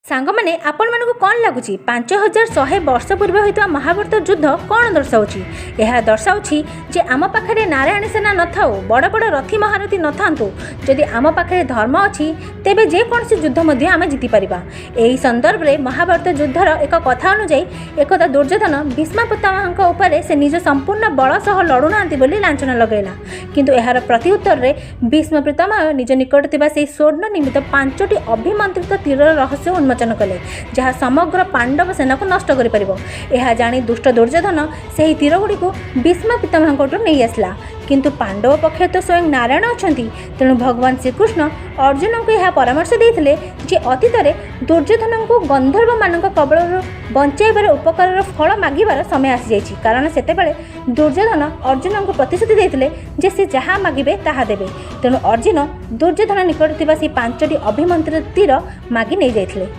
सांग मैंने आपण मानक कौन लगुच 5100 वर्ष पूर्व होता महाभारत युद्ध कौन दर्शाऊँ यह दर्शाऊँ जे आम पाखे नारायण सेना न था बड़ बड़ रथी महारथी न था जदि आम पाखे धर्म अच्छी तेबे जेकोसी युद्ध आम जीतिपर। यही संदर्भ में महाभारत युद्धर एक कथा अनुଯାयी एकदा दुर्योधन भीष्म पितामह उपर से निज संपूर्ण बल सह लड़ुना लांछन लगेला किंतु यार प्रत्युत्तर में भीष्म पितामह निज निकट थिबा से स्वर्ण निर्मित 5टी अभिमंत्रित तीर रहस्य उन्मोचन कले जहाँ समग्र पांडव सेना को नष्ट कर जानी दुष्ट दुर्योधन से तीरगुड़ी को भीष्म पितामह नहीं आसला किंतु पांडव पक्ष तो स्वयं नारायण अच्छा तेणु भगवान श्रीकृष्ण अर्जुन को यह परामर्श देते जे अतीत में दुर्योधन को गंधर्व मान कबल बचाइबार उपकार फल मागिबार समय आसी जाइए कारण से दुर्योधन अर्जुन को प्रतिश्रुति देते जे से जहाँ मागे ताहा देवे तेणु अर्जुन दुर्योधन निकट से 5टी अभिमंत्रित तीर मागी नहीं जाइए।